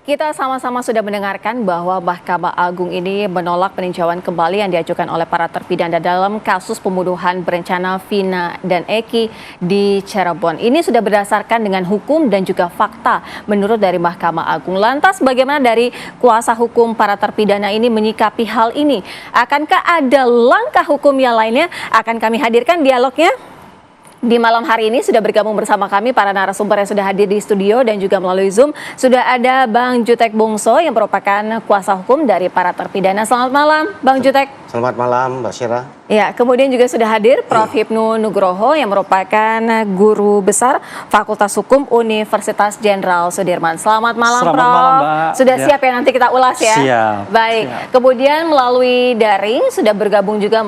Kita sama-sama sudah mendengarkan bahwa Mahkamah Agung ini menolak peninjauan kembali yang diajukan oleh para terpidana dalam kasus pembunuhan berencana Vina dan Eki di Cirebon. Ini sudah berdasarkan dengan hukum dan juga fakta menurut dari Mahkamah Agung. Lantas bagaimana dari kuasa hukum para terpidana ini menyikapi hal ini? Akankah ada langkah hukum yang lainnya? Akan kami hadirkan dialognya. Di malam hari ini sudah bergabung bersama kami para narasumber yang sudah hadir di studio dan juga melalui Zoom. Sudah ada Bang Jutek Bungso yang merupakan kuasa hukum dari para terpidana. Selamat malam Bang Jutek. Selamat malam Mbak Syira. Ya, kemudian juga sudah hadir Prof. Hipnu Nugroho yang merupakan guru besar Fakultas Hukum Universitas Jenderal Sudirman. Selamat malam Prof. Malam, Mbak. Sudah siap ya nanti kita ulas ya? Siap. Baik, Siap. Kemudian melalui daring sudah bergabung juga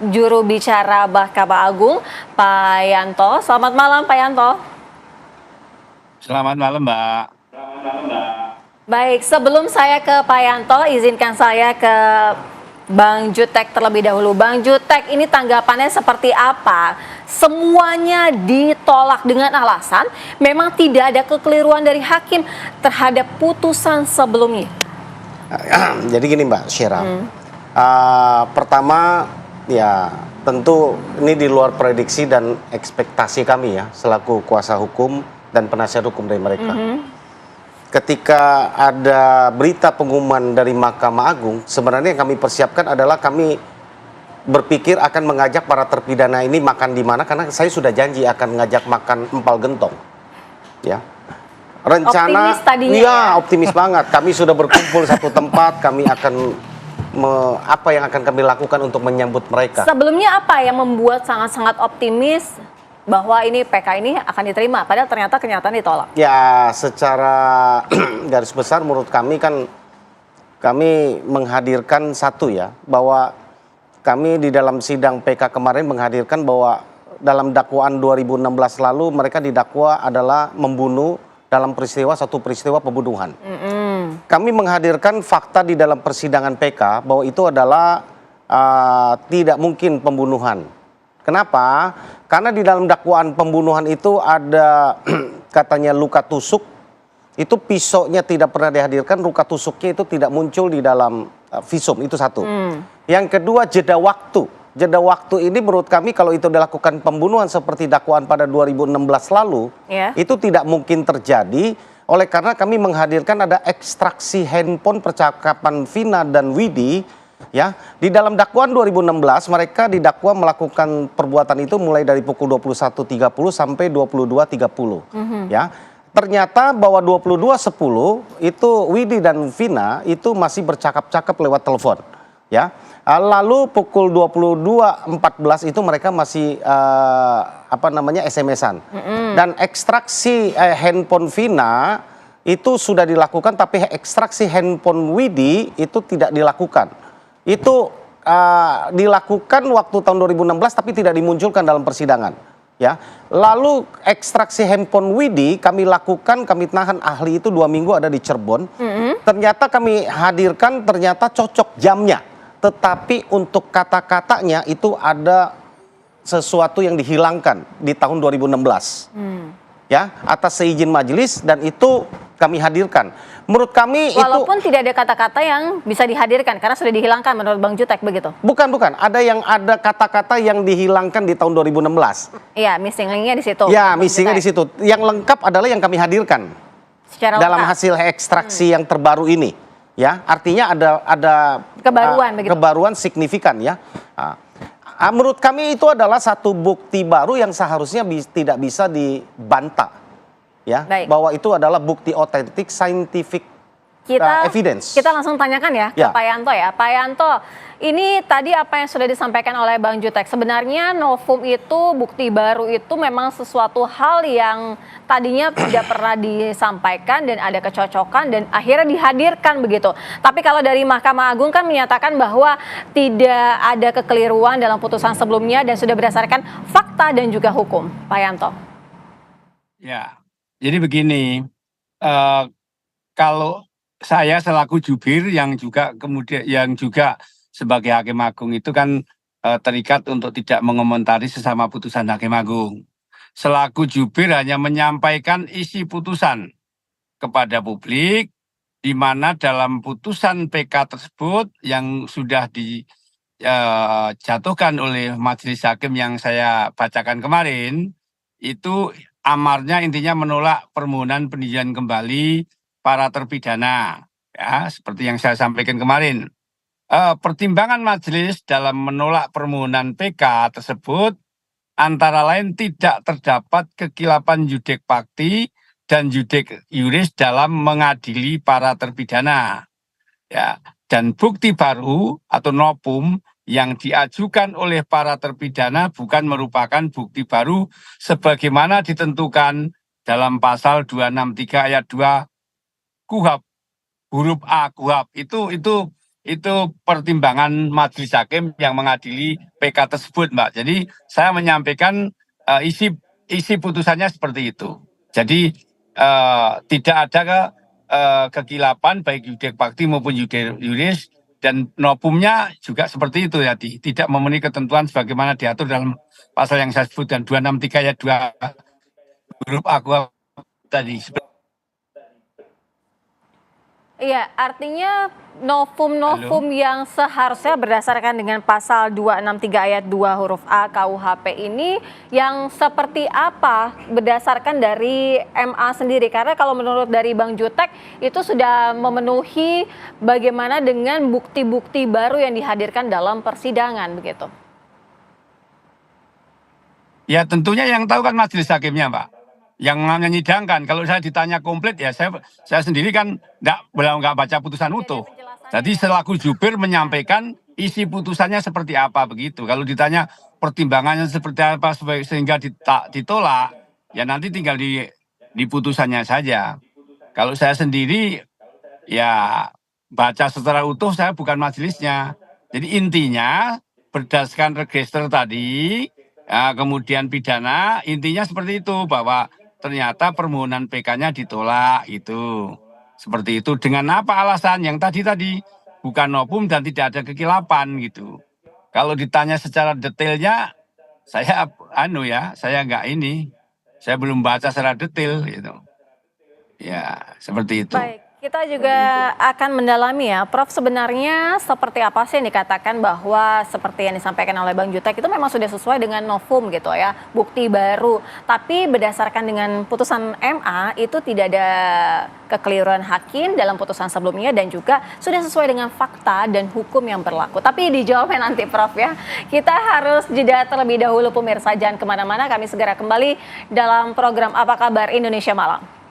juru bicara Mahkamah Agung, Pak Yanto. Selamat malam, Pak Yanto. Selamat malam, Mbak. Baik, sebelum saya ke Pak Yanto, izinkan saya ke Bang Jutek terlebih dahulu. Bang Jutek, ini tanggapannya seperti apa? Semuanya ditolak dengan alasan memang tidak ada kekeliruan dari hakim terhadap putusan sebelumnya. Jadi gini Mbak Syira, pertama ya tentu ini di luar prediksi dan ekspektasi kami ya selaku kuasa hukum dan penasihat hukum dari mereka. Ketika ada berita pengumuman dari Mahkamah Agung, sebenarnya yang kami persiapkan adalah kami berpikir akan mengajak para terpidana ini makan di mana, karena saya sudah janji akan mengajak makan empal gentong. Ya. Rencana, optimis tadinya ya optimis banget. Kami sudah berkumpul satu tempat, kami akan apa yang akan kami lakukan untuk menyambut mereka. Sebelumnya apa yang membuat sangat-sangat optimis bahwa ini PK ini akan diterima, padahal ternyata kenyataan ditolak? Ya, secara garis besar menurut kami kan kami menghadirkan satu ya, bahwa kami di dalam sidang PK kemarin menghadirkan bahwa dalam dakwaan 2016 lalu mereka didakwa adalah membunuh dalam satu peristiwa pembunuhan. Kami menghadirkan fakta di dalam persidangan PK bahwa itu adalah tidak mungkin pembunuhan. Kenapa? Karena di dalam dakwaan pembunuhan itu ada katanya luka tusuk, itu pisaunya tidak pernah dihadirkan, luka tusuknya itu tidak muncul di dalam visum, itu satu. Yang kedua, jeda waktu. Jeda waktu ini menurut kami kalau itu dilakukan pembunuhan seperti dakwaan pada 2016 lalu, itu tidak mungkin terjadi. Oleh karena kami menghadirkan ada ekstraksi handphone percakapan Vina dan Widi, ya. Di dalam dakwaan 2016 mereka didakwa melakukan perbuatan itu mulai dari pukul 21.30 sampai 22.30, ya. Ternyata bahwa 22.10 itu Widi dan Vina itu masih bercakap-cakap lewat telepon, ya. Lalu pukul 22.14 itu mereka masih SMS-an. Dan ekstraksi handphone Vina itu sudah dilakukan, tapi ekstraksi handphone Widi itu tidak dilakukan. Itu dilakukan waktu tahun 2016 tapi tidak dimunculkan dalam persidangan. Ya, lalu ekstraksi handphone Widi kami lakukan, kami tahan ahli itu 2 minggu ada di Cirebon. Ternyata kami hadirkan, ternyata cocok jamnya. Tetapi untuk kata-katanya itu ada sesuatu yang dihilangkan di tahun 2016. Ya, atas seizin majelis, dan itu kami hadirkan. Menurut kami walaupun tidak ada kata-kata yang bisa dihadirkan karena sudah dihilangkan menurut Bang Jutek begitu. Bukan, ada kata-kata yang dihilangkan di tahun 2016. Iya, missing link-nya di situ. Ya, missing-nya di situ. Yang lengkap adalah yang kami hadirkan secara dalam lengkap. hasil ekstraksi yang terbaru ini. Ya, artinya ada kebaruan, kebaruan signifikan ya. Menurut kami itu adalah satu bukti baru yang seharusnya tidak bisa dibantah, ya. Bahwa itu adalah bukti otentik, scientific evidence. Kita langsung tanyakan ya ke Pak Yanto ya. Pak Yanto, ini tadi apa yang sudah disampaikan oleh Bang Jutek, sebenarnya novum itu, bukti baru itu memang sesuatu hal yang tadinya tidak pernah disampaikan dan ada kecocokan dan akhirnya dihadirkan begitu. Tapi kalau dari Mahkamah Agung kan menyatakan bahwa tidak ada kekeliruan dalam putusan sebelumnya dan sudah berdasarkan fakta dan juga hukum. Pak Yanto. Ya, jadi begini, kalau saya selaku jubir yang juga sebagai hakim agung itu kan terikat untuk tidak mengomentari sesama putusan hakim agung. Selaku jubir hanya menyampaikan isi putusan kepada publik di mana dalam putusan PK tersebut yang sudah dijatuhkan oleh majelis hakim yang saya bacakan kemarin, itu amarnya intinya menolak permohonan peninjauan kembali para terpidana, ya seperti yang saya sampaikan kemarin. Pertimbangan majelis dalam menolak permohonan PK tersebut antara lain tidak terdapat kekilapan judek fakti dan judek yuris dalam mengadili para terpidana, ya, dan bukti baru atau novum yang diajukan oleh para terpidana bukan merupakan bukti baru sebagaimana ditentukan dalam pasal 263 ayat 2 KUHP huruf A KUHP. Itu pertimbangan majelis hakim yang mengadili PK tersebut, Mbak. Jadi saya menyampaikan isi putusannya seperti itu. Jadi tidak ada kekilapan baik judek fakti maupun judek yuris, dan novumnya juga seperti itu ya, tidak memenuhi ketentuan sebagaimana diatur dalam pasal yang saya sebutkan 263 ayat 2 huruf A KUHP tadi. Iya, artinya novum yang seharusnya berdasarkan dengan pasal 263 ayat 2 huruf A KUHP ini yang seperti apa berdasarkan dari MA sendiri? Karena kalau menurut dari Bang Jutek itu sudah memenuhi bagaimana dengan bukti-bukti baru yang dihadirkan dalam persidangan begitu. Ya tentunya yang tahu kan majelis hakimnya, Pak, yang menyidangkan. Kalau saya ditanya komplit ya saya sendiri kan nggak baca putusan utuh. Jadi selaku jubir menyampaikan isi putusannya seperti apa begitu. Kalau ditanya pertimbangannya seperti apa sehingga ditolak, ya nanti tinggal di putusannya saja. Kalau saya sendiri ya baca secara utuh, saya bukan majelisnya. Jadi intinya berdasarkan register tadi, kemudian pidana, intinya seperti itu bahwa ternyata permohonan PK-nya ditolak itu. Seperti itu dengan apa alasan yang tadi bukan novum dan tidak ada kekilapan gitu. Kalau ditanya secara detailnya saya saya nggak saya belum baca secara detail gitu. Ya, seperti itu. Baik, kita juga akan mendalami ya, Prof, sebenarnya seperti apa sih yang dikatakan bahwa seperti yang disampaikan oleh Bang Jutek itu memang sudah sesuai dengan novum gitu ya, bukti baru. Tapi berdasarkan dengan putusan MA itu tidak ada kekeliruan hakim dalam putusan sebelumnya dan juga sudah sesuai dengan fakta dan hukum yang berlaku. Tapi dijawabnya nanti Prof ya. Kita harus jeda terlebih dahulu pemirsa, jangan kemana-mana, kami segera kembali dalam program Apa Kabar Indonesia Malam.